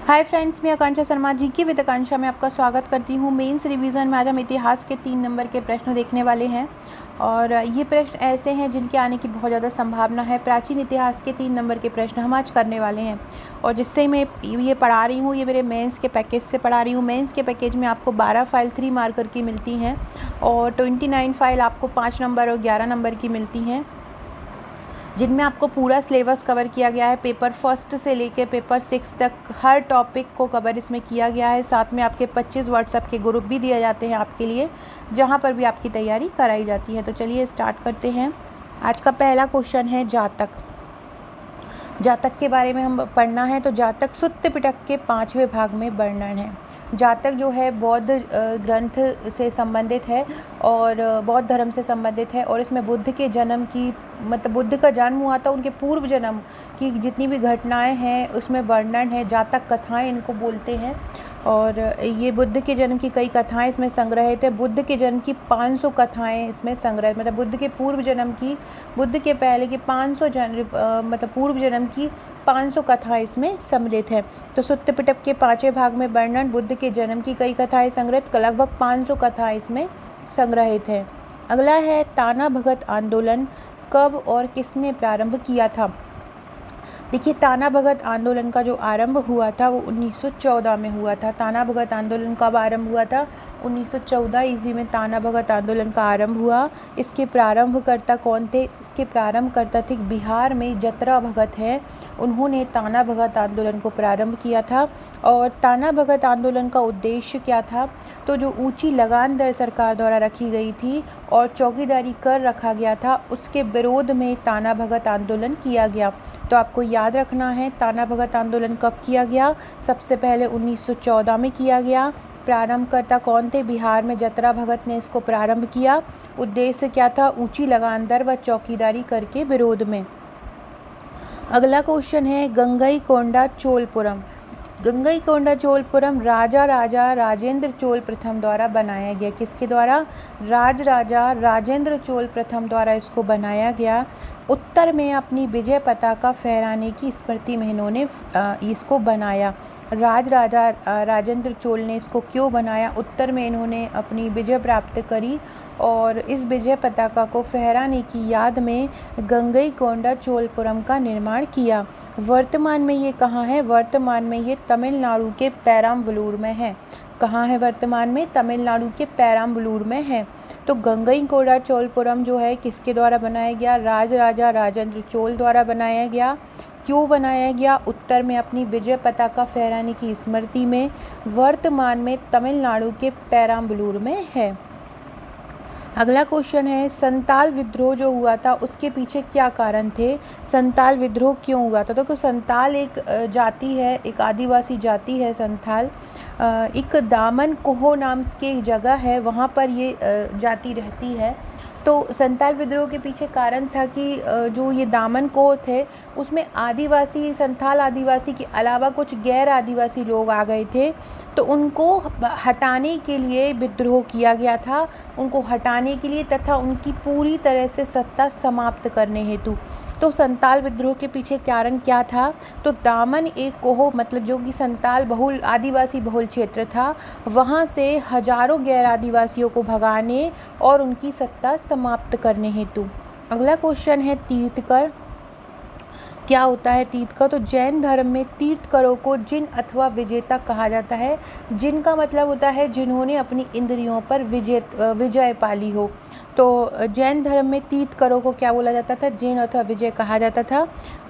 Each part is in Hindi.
हाय फ्रेंड्स, मैं आकांक्षा शर्मा जी की विद आकांक्षा में आपका स्वागत करती हूँ। मेंस रिवीजन में आज हम इतिहास के 3 नंबर के प्रश्न देखने वाले हैं और ये प्रश्न ऐसे हैं जिनके आने की बहुत ज़्यादा संभावना है। प्राचीन इतिहास के 3 नंबर के प्रश्न हम आज करने वाले हैं और जिससे मैं ये पढ़ा रही हूँ, ये मेरे मेंस के पैकेज से पढ़ा रही हूँ। मेंस के पैकेज में आपको 12 फाइल 3 मार्कर की मिलती हैं और 29 फाइल आपको 5 नंबर और 11 नंबर की मिलती हैं, जिनमें आपको पूरा सिलेबस कवर किया गया है। पेपर फर्स्ट से लेकर पेपर 6 तक हर टॉपिक को कवर इसमें किया गया है। साथ में आपके 25 व्हाट्सएप के ग्रुप भी दिए जाते हैं आपके लिए, जहां पर भी आपकी तैयारी कराई जाती है। तो चलिए स्टार्ट करते हैं। आज का पहला क्वेश्चन है जातक। जातक के बारे में हम पढ़ना है। तो जातक सुत्त पिटक के 5वें भाग में वर्णन है। जातक जो है बौद्ध ग्रंथ से संबंधित है और बौद्ध धर्म से संबंधित है और इसमें बुद्ध के जन्म की मतलब बुद्ध का जन्म हुआ था, उनके पूर्व जन्म की जितनी भी घटनाएं हैं उसमें वर्णन है। जातक कथाएं इनको बोलते हैं और ये बुद्ध के जन्म की कई कथाएं इसमें संग्रहित है। बुद्ध के जन्म की 500 कथाएं इसमें संग्रहित, मतलब बुद्ध के पूर्व जन्म की, बुद्ध के पहले की 500 मतलब पूर्व जन्म की 500 कथाएं इसमें सम्मिलित है। तो सुत्त पिटक के 5वें भाग में वर्णन, बुद्ध के जन्म की कई कथाएं संग्रहित, लगभग 500 कथाएं इसमें संग्रहित है। अगला है ताना भगत आंदोलन कब और किसने प्रारंभ किया था। देखिए, ताना भगत आंदोलन का जो आरंभ हुआ था वो 1914 में हुआ था। ताना भगत आंदोलन कब आरंभ हुआ था? 1914 ईस्वी में ताना भगत आंदोलन का आरंभ हुआ। इसके प्रारंभकर्ता कौन थे? इसके प्रारंभकर्ता थे बिहार में जतरा भगत हैं, उन्होंने ताना भगत आंदोलन को प्रारंभ किया था। और ताना भगत आंदोलन का उद्देश्य क्या था? तो जो ऊंची लगान दर सरकार द्वारा रखी गई थी और चौकीदारी कर रखा गया था, उसके विरोध में ताना भगत आंदोलन किया गया। तो आपको याद रखना है ताना भगत आंदोलन कब किया गया। सबसे पहले 1914 में किया गया। प्रारंभकर्ता कौन थे? बिहार में जतरा भगत ने इसको प्रारंभ किया। उद्देश्य क्या था? ऊंची लगान दर व चौकीदारी कर के विरोध में। अगला क्वेश्चन है गंगईकोंडा चोलपुरम। गंगईकोंडा चोलपुरम राजा राजेंद्र चोल प्रथम द्वारा बनाया गया। किसके द्वारा? राजा राजेंद्र चोल प्रथम द्वारा इसको बनाया गया। उत्तर में अपनी विजय पताका फहराने की स्मृति में इन्होंने इसको बनाया। राजा राजेंद्र चोल ने इसको क्यों बनाया? उत्तर में इन्होंने अपनी विजय प्राप्त करी और इस विजय पताका को फहराने की याद में गंगईकोंडा चोलपुरम का निर्माण किया। वर्तमान में ये कहाँ है? वर्तमान में ये तमिलनाडु के पेराम्बलूर में है। कहाँ है वर्तमान में? तमिलनाडु के पेराम्बलूर में है। तो गंगईकोंडा चोलपुरम जो है किसके द्वारा बनाया गया? राजा राजेंद्र चोल द्वारा बनाया गया। क्यों बनाया गया? उत्तर में अपनी विजय पताका फहराने की स्मृति में। वर्तमान में तमिलनाडु के पेराम्बलूर में है। अगला क्वेश्चन है संताल विद्रोह जो हुआ था उसके पीछे क्या कारण थे? संताल विद्रोह क्यों हुआ था? तो संताल एक जाति है, एक आदिवासी जाति है संथाल। एक दामन कोहो नाम की एक जगह है, वहाँ पर ये जाति रहती है। तो संताल विद्रोह के पीछे कारण था कि जो ये दामन कोह थे उसमें आदिवासी, संथाल आदिवासी के अलावा कुछ गैर आदिवासी लोग आ गए थे, तो उनको हटाने के लिए विद्रोह किया गया था। उनको हटाने के लिए तथा उनकी पूरी तरह से सत्ता समाप्त करने हेतु। तो संताल विद्रोह के पीछे कारण क्या था? तो दामन एक कोह मतलब जो कि संताल बहुल आदिवासी बहुल क्षेत्र था, वहाँ से हजारों गैर आदिवासियों को भगाने और उनकी सत्ता समाप्त करने हेतु। अगला क्वेश्चन है तीर्थकर। क्या होता है तीर्थकर? तो जैन धर्म में तीर्थकरों को जिन अथवा विजेता कहा जाता है। जिन का मतलब होता है जिन्होंने अपनी इंद्रियों पर विजय पाली हो। तो जैन धर्म में तीर्थकरों को क्या बोला जाता था? जिन अथवा विजय कहा जाता था।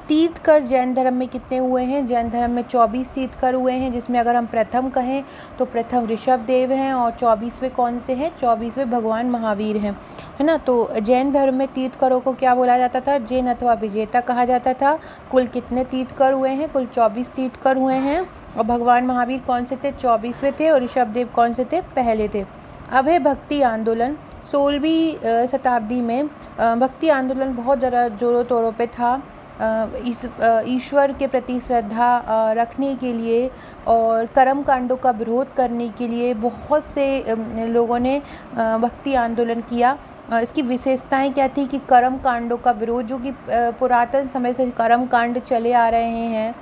तीर्थकर जैन धर्म में कितने हुए हैं? जैन धर्म में 24 तीर्थकर हुए हैं, जिसमें अगर हम प्रथम कहें तो प्रथम ऋषभ देव हैं और 24वें कौन से हैं? 24वें भगवान महावीर हैं, है ना। तो जैन धर्म में तीर्थकरों को क्या बोला जाता था? जिन अथवा विजेता कहा जाता था। कुल कितने तीर्थकर हुए हैं? कुल 24 तीर्थकर हुए हैं और भगवान महावीर कौन से थे? 24वें थे और ऋषभ देव कौन से थे? पहले थे। अभय भक्ति आंदोलन 16वीं शताब्दी में भक्ति आंदोलन बहुत ज़्यादा जोरों तोरों पे था। ईश्वर के प्रति श्रद्धा रखने के लिए और कर्म कांडों का विरोध करने के लिए बहुत से लोगों ने भक्ति आंदोलन किया। इसकी विशेषताएं क्या थी कि कर्म कांडों का विरोध, जो कि पुरातन समय से कर्म कांड चले आ रहे हैं,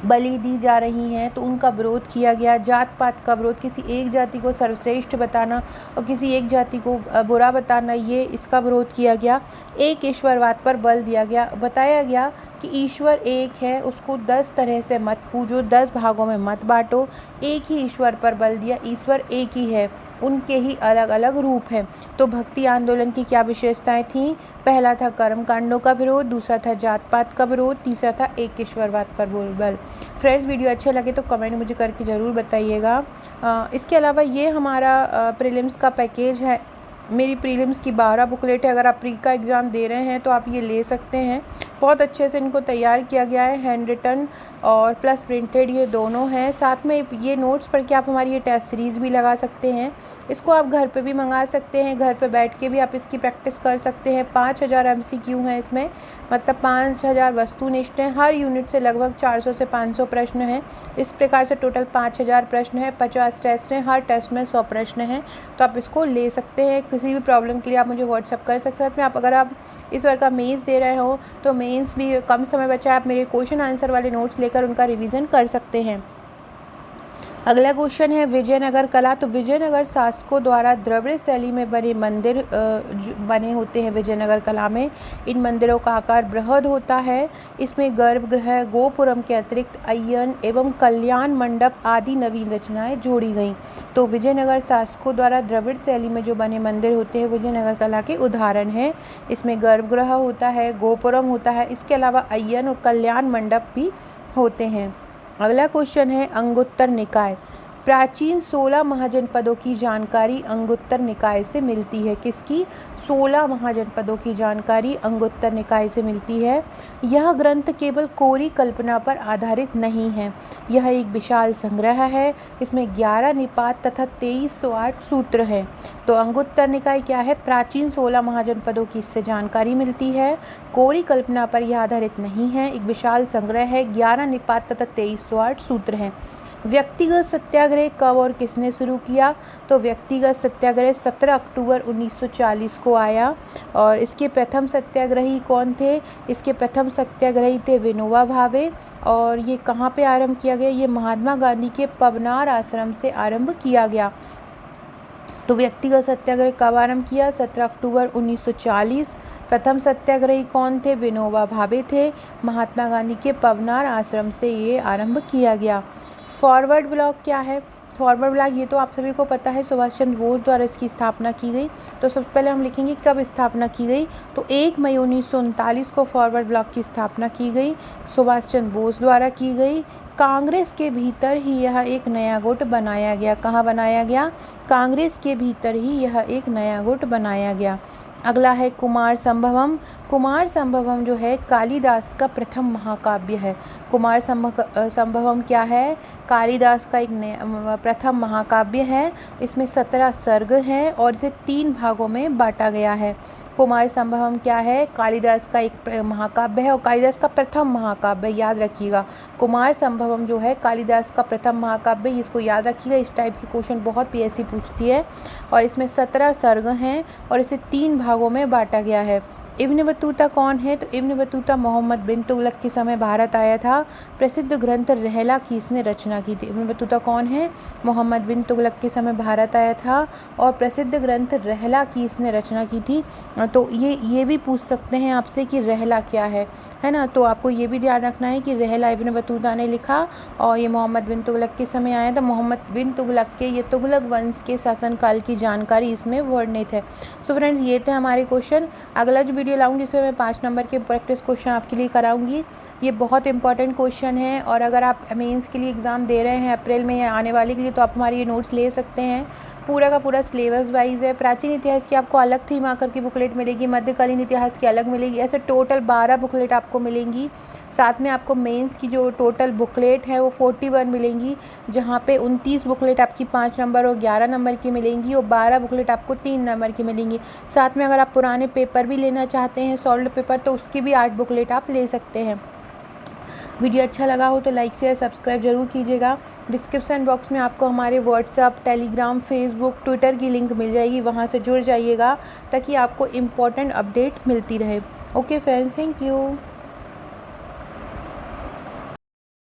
बलि दी जा रही हैं तो उनका विरोध किया गया। जात पात का विरोध, किसी एक जाति को सर्वश्रेष्ठ बताना और किसी एक जाति को बुरा बताना, ये इसका विरोध किया गया। एक ईश्वरवाद पर बल दिया गया। बताया गया कि ईश्वर एक है, उसको 10 तरह से मत पूजो, 10 भागों में मत बांटो। एक ही ईश्वर पर बल दिया, ईश्वर एक ही है, उनके ही अलग अलग रूप हैं। तो भक्ति आंदोलन की क्या विशेषताएं थीं? पहला था कर्म कांडों का विरोध, दूसरा था जात पात का विरोध, तीसरा था एक ईश्वरवाद पर बल। फ्रेंड्स, वीडियो अच्छे लगे तो कमेंट मुझे करके ज़रूर बताइएगा। इसके अलावा ये हमारा प्रीलिम्स का पैकेज है। मेरी प्रीलिम्स की 12 बुकलेट है। अगर आप प्री का एग्ज़ाम दे रहे हैं तो आप ये ले सकते हैं। बहुत अच्छे से इनको तैयार किया गया है, हैंड रिटन और प्लस प्रिंटेड, ये दोनों हैं। साथ में ये नोट्स पढ़ के आप हमारी ये टेस्ट सीरीज़ भी लगा सकते हैं। इसको आप घर पे भी मंगा सकते हैं, घर पे बैठ के भी आप इसकी प्रैक्टिस कर सकते हैं। 5000 MCQ हैं इसमें, मतलब 5000 वस्तुनिष्ठ हैं। हर यूनिट से लगभग 400 से 500 प्रश्न हैं। इस प्रकार से टोटल 5000 प्रश्न हैं, 50 टेस्ट हैं, हर टेस्ट में 100 प्रश्न हैं। तो आप इसको ले सकते हैं। किसी भी प्रॉब्लम के लिए आप मुझे व्हाट्सअप कर सकते हैं। अगर आप इस बार का मेंस दे रहे हो तो मेंस भी कम समय बचा है, आप मेरे क्वेश्चन आंसर वाले नोट्स लेकर उनका रिवीजन कर सकते हैं। अगला क्वेश्चन है विजयनगर कला। तो विजयनगर शासकों द्वारा द्रविड़ शैली में बने मंदिर बने होते हैं विजयनगर कला में। इन मंदिरों का आकार बृहद होता है। इसमें गर्भगृह, गोपुरम के अतिरिक्त अय्यन एवं कल्याण मंडप आदि नवीन रचनाएं जोड़ी गईं। तो विजयनगर शासकों द्वारा द्रविड़ शैली में जो बने मंदिर होते हैं विजयनगर कला के उदाहरण हैं। इसमें गर्भगृह होता है, गोपुरम होता है, इसके अलावा अय्यन और कल्याण मंडप भी होते हैं। अगला क्वेश्चन है अंगुत्तर निकाय। प्राचीन 16 महाजनपदों की जानकारी अंगुत्तर निकाय से मिलती है। किसकी? 16 महाजनपदों की जानकारी अंगुत्तर निकाय से मिलती है। यह ग्रंथ केवल कोरी कल्पना पर आधारित नहीं है, यह एक विशाल संग्रह है। इसमें 11 निपात तथा 2308 सूत्र हैं। तो अंगुत्तर निकाय क्या है? प्राचीन 16 महाजनपदों की इससे जानकारी मिलती है, कोरी कल्पना पर यह आधारित नहीं है, एक विशाल संग्रह है, 11 निपात तथा 2308 सूत्र हैं। व्यक्तिगत सत्याग्रह कब और किसने शुरू किया? तो व्यक्तिगत सत्याग्रह 17 अक्टूबर 1940 को आया। और इसके प्रथम सत्याग्रही कौन थे? इसके प्रथम सत्याग्रही थे विनोबा भावे। और ये कहाँ पे आरंभ किया गया? ये महात्मा गांधी के पवनार आश्रम से आरंभ किया गया। तो व्यक्तिगत सत्याग्रह कब आरंभ किया? 17 अक्टूबर 1940। प्रथम सत्याग्रही कौन थे? विनोबा भावे थे। महात्मा गांधी के पवनार आश्रम से ये आरंभ किया गया। फॉरवर्ड ब्लॉक क्या है? फॉरवर्ड ब्लॉक ये तो आप सभी को पता है, सुभाष चंद्र बोस द्वारा इसकी स्थापना की गई। तो सबसे पहले हम लिखेंगे कब स्थापना की गई। तो 1 मई 1939 को फॉरवर्ड ब्लॉक की स्थापना की गई, सुभाष चंद्र बोस द्वारा की गई। कांग्रेस के भीतर ही यह एक नया गुट बनाया गया। कहाँ बनाया गया? कांग्रेस के भीतर ही यह एक नया गुट बनाया गया। अगला है कुमार संभवम। कुमार संभवम जो है कालिदास का प्रथम महाकाव्य है। कुमार संभवम क्या है? कालिदास का एक प्रथम महाकाव्य है। इसमें 17 सर्ग हैं और इसे 3 भागों में बांटा गया है। कुमार संभवम क्या है? कालिदास का एक महाकाव्य है और कालिदास का प्रथम महाकाव्य, याद रखिएगा। कुमार संभवम जो है कालिदास का प्रथम महाकाव्य, इसको याद रखिएगा। इस टाइप की क्वेश्चन बहुत PSC पूछती है। और इसमें 17 सर्ग हैं और इसे 3 भागों में बांटा गया है। इब्न बतूता कौन है? तो इब्न बतूता मोहम्मद बिन तुगलक के समय भारत आया था। प्रसिद्ध ग्रंथ रहला की इसने रचना की थी। इब्न बतूता कौन है? मोहम्मद बिन तुगलक के समय भारत आया था और प्रसिद्ध ग्रंथ रहला की इसने रचना की थी। तो ये भी पूछ सकते हैं आपसे कि रहला क्या है ना। तो आपको ये भी ध्यान रखना है कि रहला इब्न बतूता ने लिखा और ये मोहम्मद बिन तुगलक के समय आया था। मोहम्मद बिन तुगलक के ये तुगलक वंश के शासनकाल की जानकारी इसमें वर्णित है। सो फ्रेंड्स, ये थे हमारे क्वेश्चन। अगला जो वीडियो लाऊंगी इसमें मैं 5 नंबर के प्रैक्टिस क्वेश्चन आपके लिए कराऊंगी। ये बहुत इंपॉर्टेंट क्वेश्चन है और अगर आप मेंस के लिए एग्ज़ाम दे रहे हैं अप्रैल में आने वाले के लिए तो आप हमारे ये नोट्स ले सकते हैं। पूरा का पूरा सिलेबस वाइज है। प्राचीन इतिहास की आपको अलग थीम आकर की बुकलेट मिलेगी, मध्यकालीन इतिहास की अलग मिलेगी। ऐसे टोटल 12 बुकलेट आपको मिलेंगी। साथ में आपको मेंस की जो टोटल बुकलेट है वो 41 मिलेंगी, जहाँ पे 29 बुकलेट आपकी 5 नंबर और 11 नंबर की मिलेंगी और 12 बुकलेट आपको 3 नंबर की मिलेंगी। साथ में अगर आप पुराने पेपर भी लेना चाहते हैं, सॉल्व्ड पेपर, तो उसकी भी 8 बुकलेट आप ले सकते हैं। वीडियो अच्छा लगा हो तो लाइक शेयर सब्सक्राइब जरूर कीजिएगा। डिस्क्रिप्शन बॉक्स में आपको हमारे व्हाट्सअप, टेलीग्राम, फेसबुक, ट्विटर की लिंक मिल जाएगी, वहाँ से जुड़ जाइएगा ताकि आपको इम्पोर्टेंट अपडेट मिलती रहे। Okay friends, thank you.